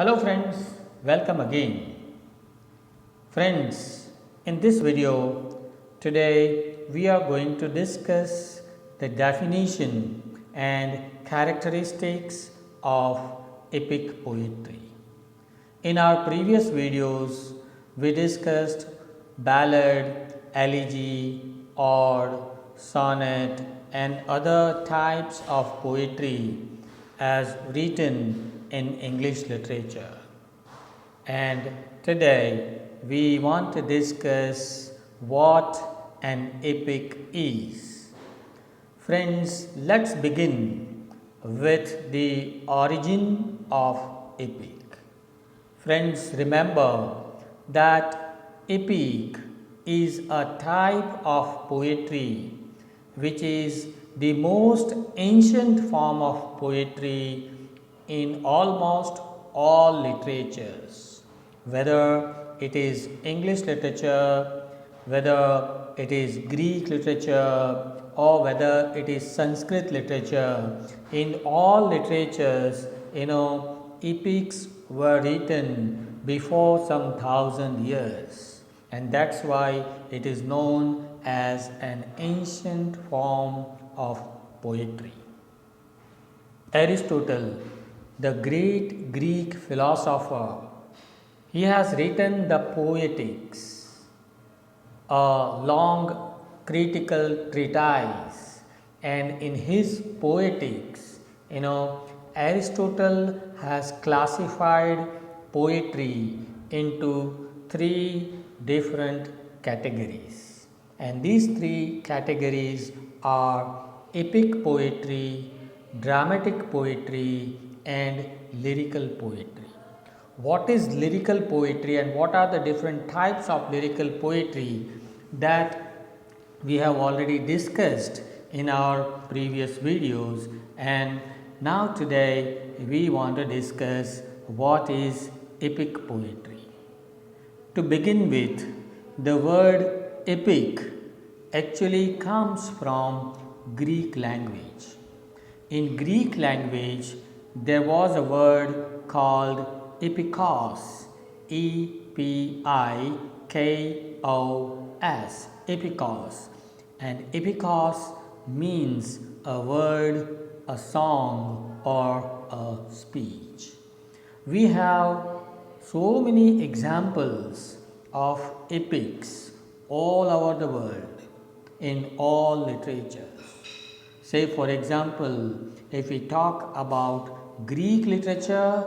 Hello friends, welcome again. Friends, in this video, today we are going to discuss the definition and characteristics of epic poetry. In our previous videos, we discussed ballad, elegy, ode, sonnet, and other types of poetry as written in English literature. And today we want to discuss what an epic is. Friends, let's begin with the origin of epic. Friends, remember that epic is a type of poetry which is the most ancient form of poetry in almost all literatures, whether it is English literature, whether it is Greek literature, or whether it is Sanskrit literature. In all literatures, epics were written before some 1,000 years, and that's why it is known as an ancient form of poetry. Aristotle, the great Greek philosopher, he has written the Poetics, a long critical treatise, and in his Poetics, Aristotle has classified poetry into three different categories, and these three categories are epic poetry, dramatic poetry, and lyrical poetry. What is lyrical poetry and what are the different types of lyrical poetry that we have already discussed in our previous videos, and now today we want to discuss what is epic poetry. To begin with, the word epic actually comes from Greek language. In Greek language, there was a word called epikos, E-P-I-K-O-S, epikos. And epikos means a word, a song, or a speech. We have so many examples of epics all over the world in all literatures. Say for example, if we talk about Greek literature,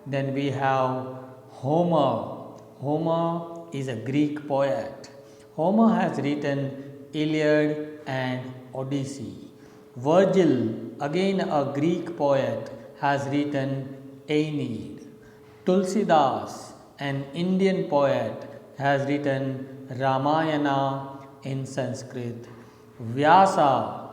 then we have Homer. Homer is a Greek poet. Homer has written Iliad and Odyssey. Virgil, again a Greek poet, has written Aeneid. Tulsidas, an Indian poet, has written Ramayana in Sanskrit. Vyasa,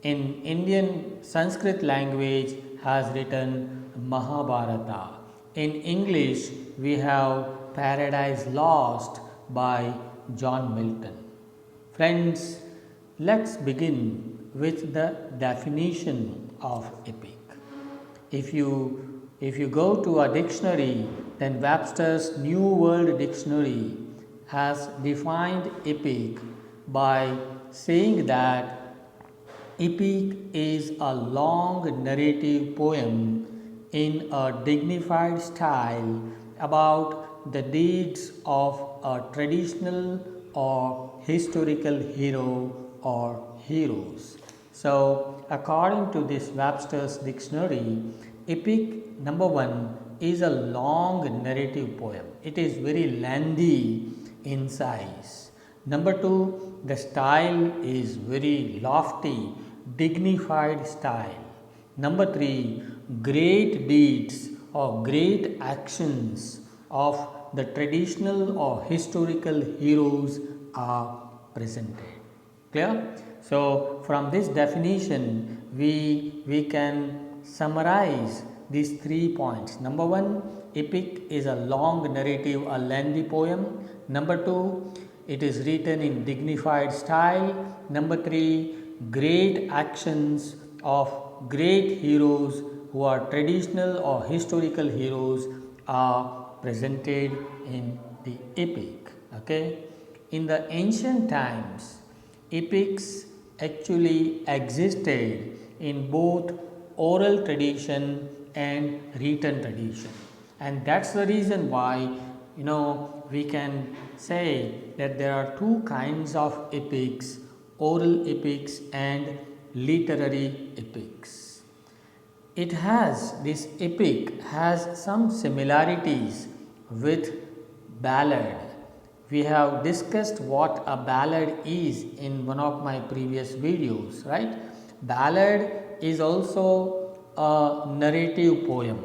in Indian Sanskrit language, has written Mahabharata. In English, we have Paradise Lost by John Milton. Friends, let's begin with the definition of epic. If you go to a dictionary, then Webster's New World Dictionary has defined epic by saying that epic is a long narrative poem in a dignified style about the deeds of a traditional or historical hero or heroes. So, according to this Webster's dictionary, epic, number one, is a long narrative poem. It is very lengthy in size. Number two, the style is very lofty, dignified style. Number three, great deeds or great actions of the traditional or historical heroes are presented. Clear? So, from this definition, we can summarize these 3 points. Number one, epic is a long narrative, a lengthy poem. Number two, it is written in dignified style. Number three, great actions of great heroes who are traditional or historical heroes are presented in the epic. Okay, in the ancient times, epics actually existed in both oral tradition and written tradition, and that's the reason why we can say that there are two kinds of epics: oral epics and literary epics. It has, this epic has some similarities with ballad. We have discussed what a ballad is in one of my previous videos, right? Ballad is also a narrative poem,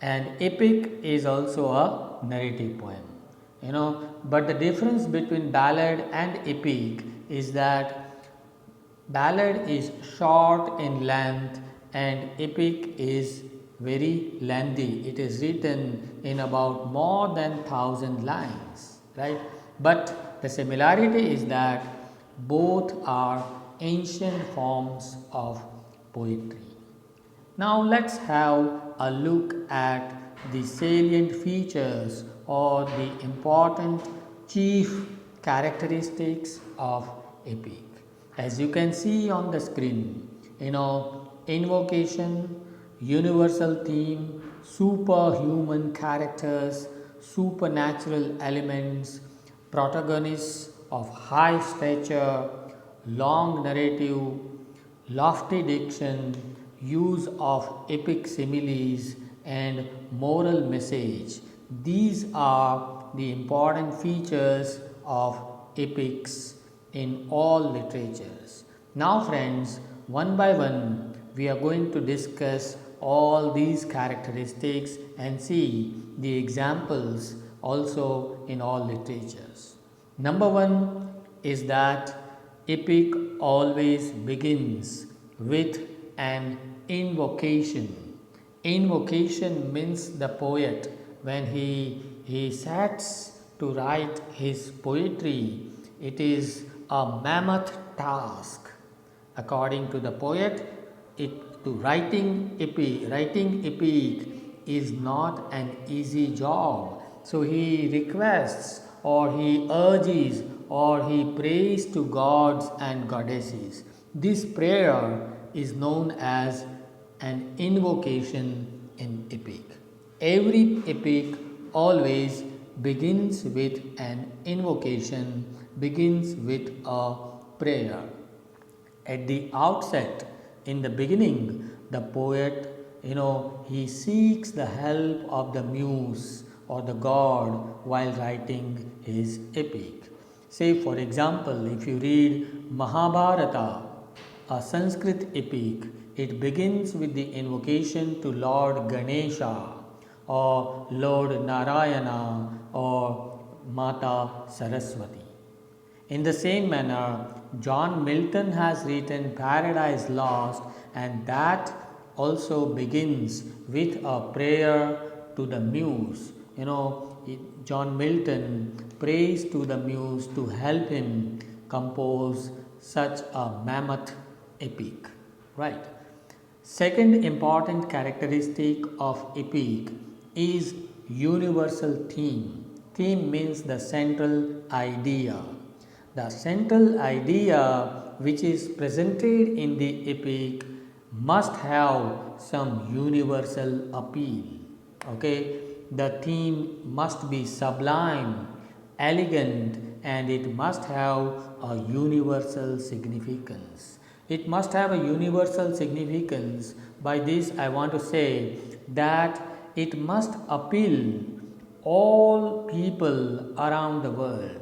and epic is also a narrative poem. But the difference between ballad and epic is that ballad is short in length and epic is very lengthy. It is written in about more than 1000 lines, right? But the similarity is that both are ancient forms of poetry. Now let's have a look at the salient features or the important chief characteristics of epic. As you can see on the screen, invocation, universal theme, superhuman characters, supernatural elements, protagonists of high stature, long narrative, lofty diction, use of epic similes, and moral message. These are the important features of epics in all literatures. Now friends, one by one we are going to discuss all these characteristics and see the examples also in all literatures. Number one is that epic always begins with an invocation. Invocation means the poet, when he sets to write his poetry, it is a mammoth task. According to the poet, writing epic is not an easy job. So he requests or he urges or he prays to gods and goddesses. This prayer is known as an invocation in epic. Every epic always begins with an invocation, begins with a prayer. At the outset, in the beginning, the poet, he seeks the help of the muse or the god while writing his epic. Say, for example, if you read Mahabharata, a Sanskrit epic, it begins with the invocation to Lord Ganesha or Lord Narayana or Mata Saraswati. In the same manner, John Milton has written Paradise Lost, and that also begins with a prayer to the muse. John Milton prays to the muse to help him compose such a mammoth epic, right? Second important characteristic of epic is universal theme. Theme means the central idea. The central idea which is presented in the epic must have some universal appeal. Okay, the theme must be sublime, elegant, and it must have a universal significance. It must have a universal significance. By this I want to say that it must appeal all people around the world.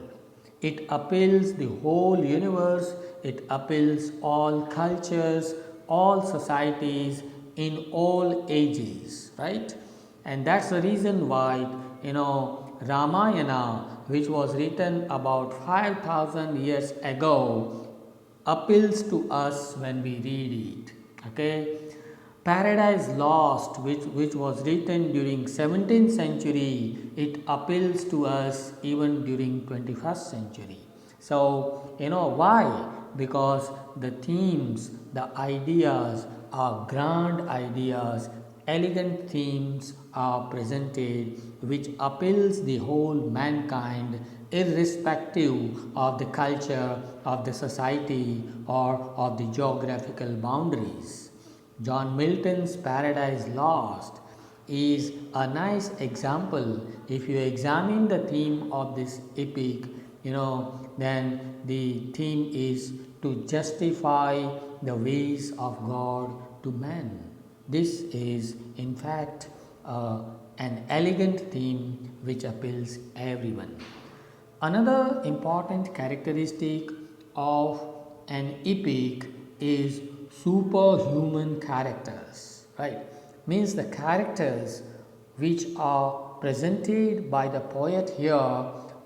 It appeals the whole universe, it appeals all cultures, all societies in all ages, right? And that's the reason why, Ramayana, which was written about 5000 years ago, appeals to us when we read it. Okay, Paradise Lost, which was written during 17th century, it appeals to us even during 21st century. So why? Because the themes, the ideas are grand ideas, elegant themes are presented which appeals the whole mankind irrespective of the culture, of the society or of the geographical boundaries. John Milton's Paradise Lost is a nice example. If you examine the theme of this epic, then the theme is to justify the ways of God to man. This is in fact an elegant theme which appeals everyone. Another important characteristic of an epic is superhuman characters, right? Means the characters which are presented by the poet here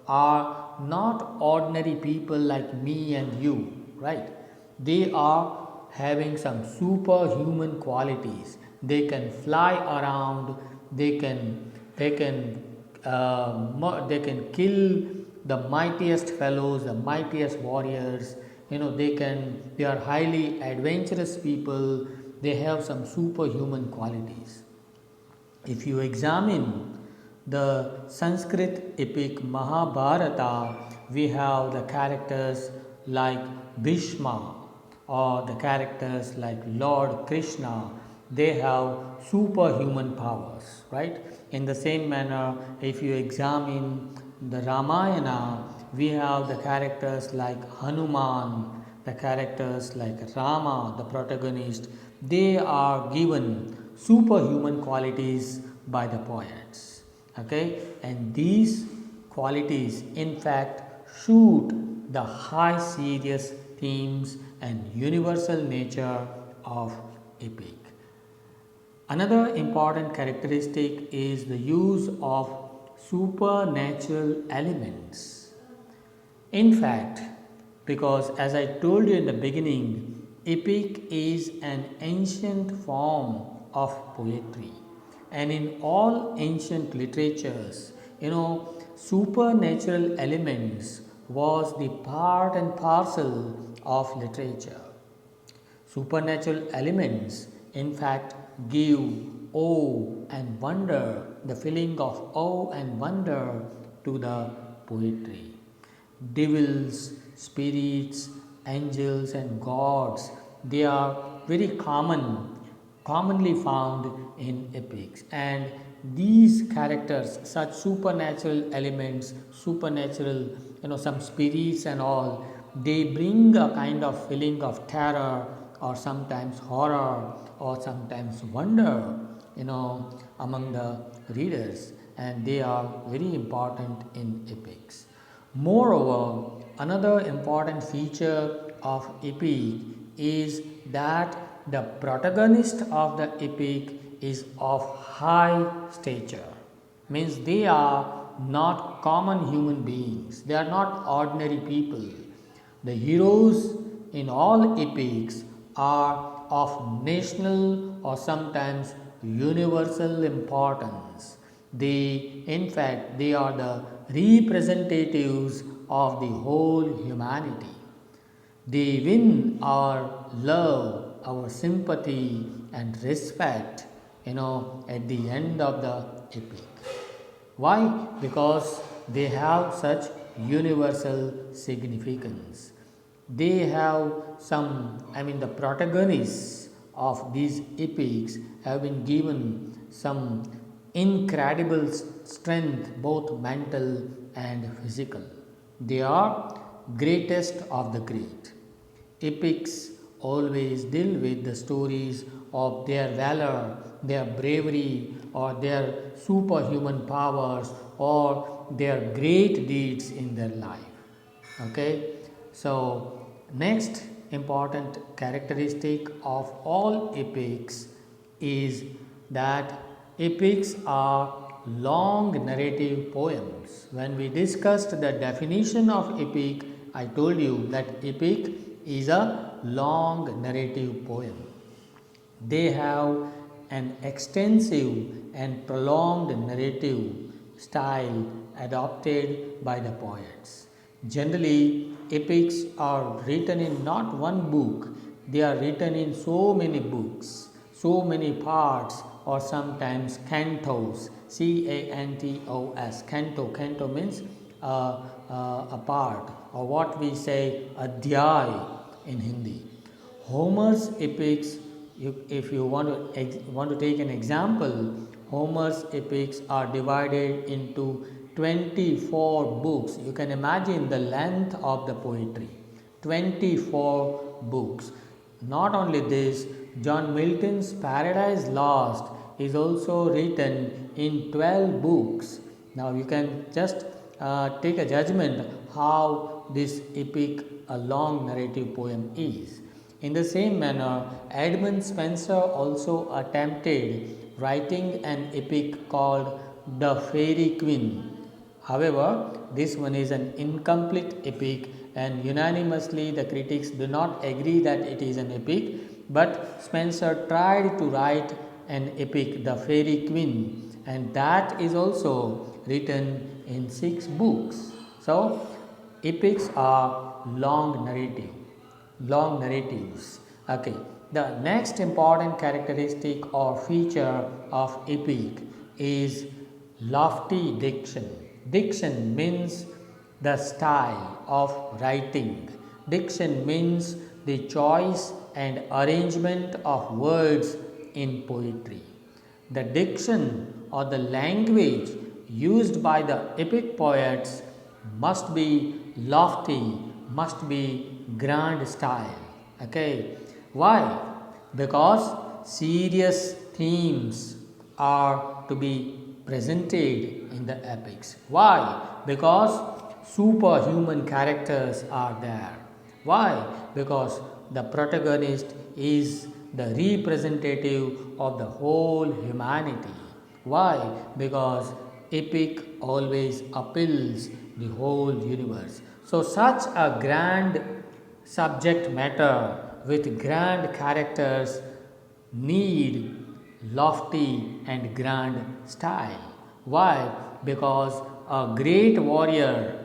are not ordinary people like me and you, right? They are having some superhuman qualities. They can fly around, they can kill the mightiest fellows, the mightiest warriors. They are highly adventurous people. They have some superhuman qualities. If you examine the Sanskrit epic Mahabharata, we have the characters like Bhishma or the characters like Lord Krishna. They have superhuman powers, right? In the same manner, if you examine the Ramayana, we have the characters like Hanuman, the characters like Rama, the protagonist. They are given superhuman qualities by the poets. Okay, and these qualities in fact shoot the high serious themes and universal nature of epic. Another important characteristic is the use of supernatural elements. In fact, because as I told you in the beginning, epic is an ancient form of poetry, and in all ancient literatures, supernatural elements was the part and parcel of literature. Supernatural elements, in fact, give awe and wonder, the feeling of awe and wonder to the poetry. Devils, spirits, angels, and gods, they are very commonly found in epics. And these characters, such supernatural elements, supernatural, some spirits and all, they bring a kind of feeling of terror or sometimes horror or sometimes wonder, among the readers, and they are very important in epics. Moreover, another important feature of epic is that the protagonist of the epic is of high stature. Means they are not common human beings, they are not ordinary people. The heroes in all epics are of national or sometimes universal importance. In fact, they are the representatives of the whole humanity. They win our love, our sympathy and respect, at the end of the epic. Why? Because they have such universal significance. They have the protagonists of these epics have been given some incredible strength, both mental and physical. They are greatest of the great. Epics always deal with the stories of their valor, their bravery, or their superhuman powers, or their great deeds in their life. Okay, so next important characteristic of all epics is that epics are long narrative poems. When we discussed the definition of epic, I told you that epic is a long narrative poem. They have an extensive and prolonged narrative style adopted by the poets. Generally, epics are written in not one book, they are written in so many books, so many parts, or sometimes cantos. cantos. Canto means a part, or what we say adhyay in Hindi. Homer's epics, if you want to take an example, Homer's epics are divided into 24 books. You can imagine the length of the poetry. 24 books. Not only this, John Milton's Paradise Lost is also written in 12 books. Now you can just take a judgment how this epic, a long narrative poem is. In the same manner, Edmund Spenser also attempted writing an epic called The Fairy Queen. However, this one is an incomplete epic, and unanimously the critics do not agree that it is an epic, but Spenser tried to write an epic, The Fairy Queen, and that is also written in 6 books. So, epics are long narratives. Okay, the next important characteristic or feature of epic is lofty diction. Diction means the style of writing. Diction means the choice and arrangement of words in poetry. The diction or the language used by the epic poets must be lofty, must be grand style. Okay, why? Because serious themes are to be presented in the epics. Why? Because superhuman characters are there. Why? Because the protagonist is the representative of the whole humanity. Why? Because epic always appeals the whole universe. So such a grand subject matter with grand characters need lofty and grand style. Why? Because a great warrior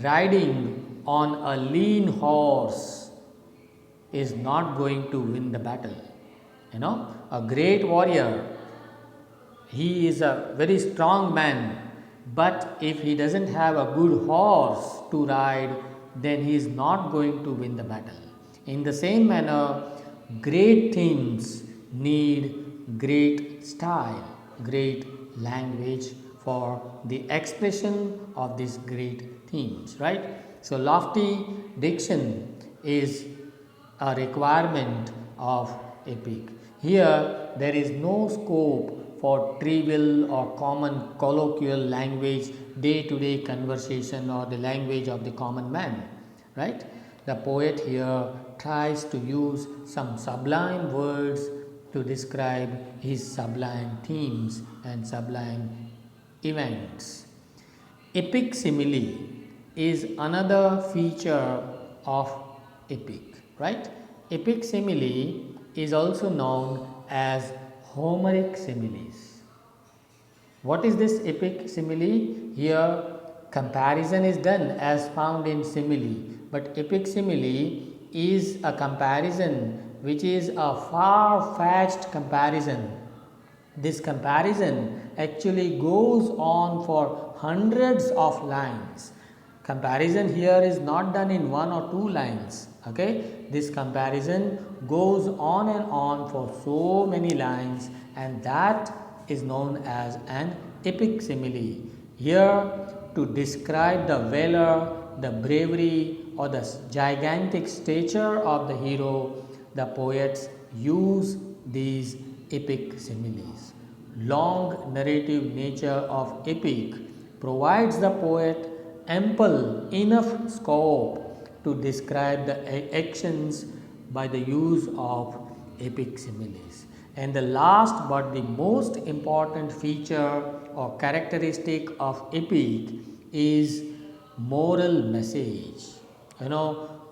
riding on a lean horse is not going to win the battle. A great warrior, he is a very strong man, but if he doesn't have a good horse to ride, then he is not going to win the battle. In the same manner, great themes need great style, great language for the expression of these great themes, right? So, lofty diction is a requirement of epic. Here, there is no scope for trivial or common colloquial language, day-to-day conversation, or the language of the common man, right? The poet here tries to use some sublime words to describe his sublime themes and sublime events. Epic simile is another feature of epic, right? Epic simile is also known as Homeric similes. What is this epic simile? Here, comparison is done as found in simile, but epic simile is a comparison which is a far-fetched comparison. This comparison actually goes on for hundreds of lines. Comparison here is not done in 1 or 2 lines. Okay, this comparison goes on and on for so many lines, and that is known as an epic simile. Here, to describe the valor, the bravery, or the gigantic stature of the hero, the poets use these epic similes. Long narrative nature of epic provides the poet ample enough scope to describe the actions by the use of epic similes. And the last but the most important feature or characteristic of epic is moral message.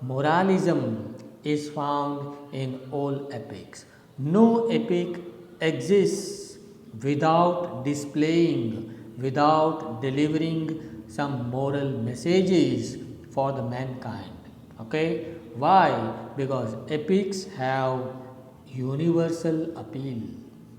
Moralism is found in all epics. No epic exists without displaying, without delivering some moral messages for the mankind. Okay, why? Because epics have universal appeal,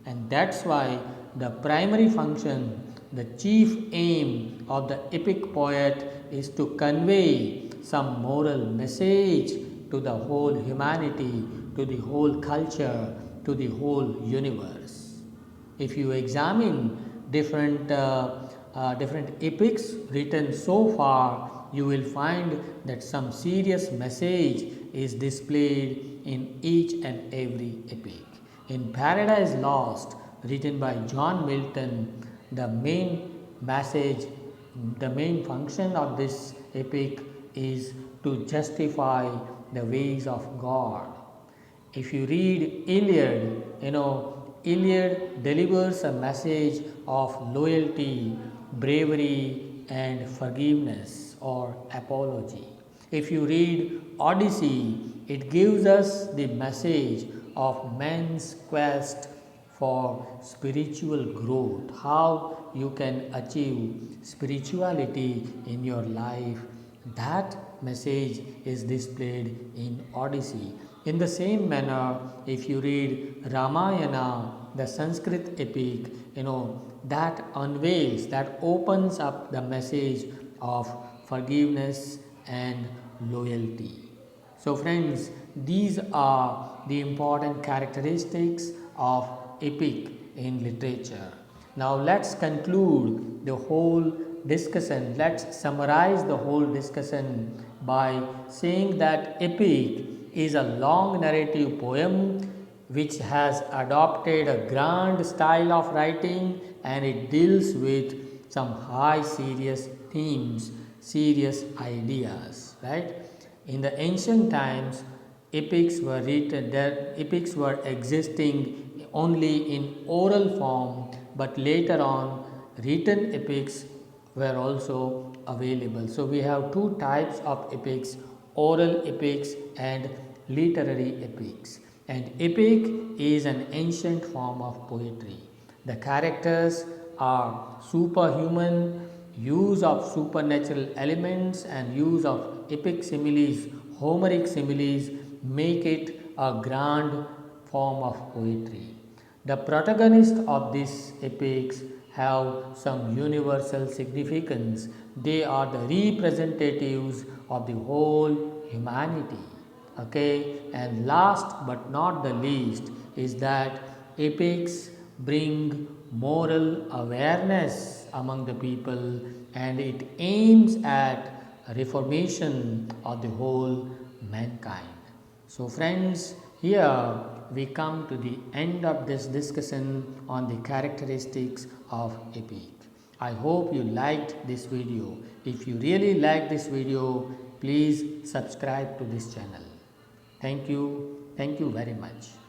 and that's why the primary function, the chief aim of the epic poet is to convey some moral message to the whole humanity, to the whole culture, to the whole universe. If you examine different epics written so far, you will find that some serious message is displayed in each and every epic. In Paradise Lost, written by John Milton, the main message, the main function of this epic is to justify the ways of God. If you read Iliad, Iliad delivers a message of loyalty, bravery, and forgiveness or apology. If you read Odyssey, it gives us the message of man's quest for spiritual growth, how you can achieve spirituality in your life. That message is displayed in Odyssey. In the same manner, if you read Ramayana, the Sanskrit epic, that unveils, that opens up the message of forgiveness and loyalty. So, friends, these are the important characteristics of epic in literature. Now, let's conclude the whole discussion. Let's summarize the whole discussion by saying that epic is a long narrative poem which has adopted a grand style of writing, and it deals with some high serious themes, serious ideas, right? In the ancient times, epics were written, their epics were existing only in oral form, but later on written epics were also available. So we have two types of epics, oral epics and literary epics. And epic is an ancient form of poetry. The characters are superhuman, use of supernatural elements and use of epic similes, Homeric similes make it a grand form of poetry. The protagonists of these epics have some universal significance. They are the representatives of the whole humanity. Okay, and last but not the least is that epics bring moral awareness among the people, and it aims at reformation of the whole mankind. So, friends, here we come to the end of this discussion on the characteristics of epic. I hope you liked this video. If you really like this video, please subscribe to this channel. Thank you. Thank you very much.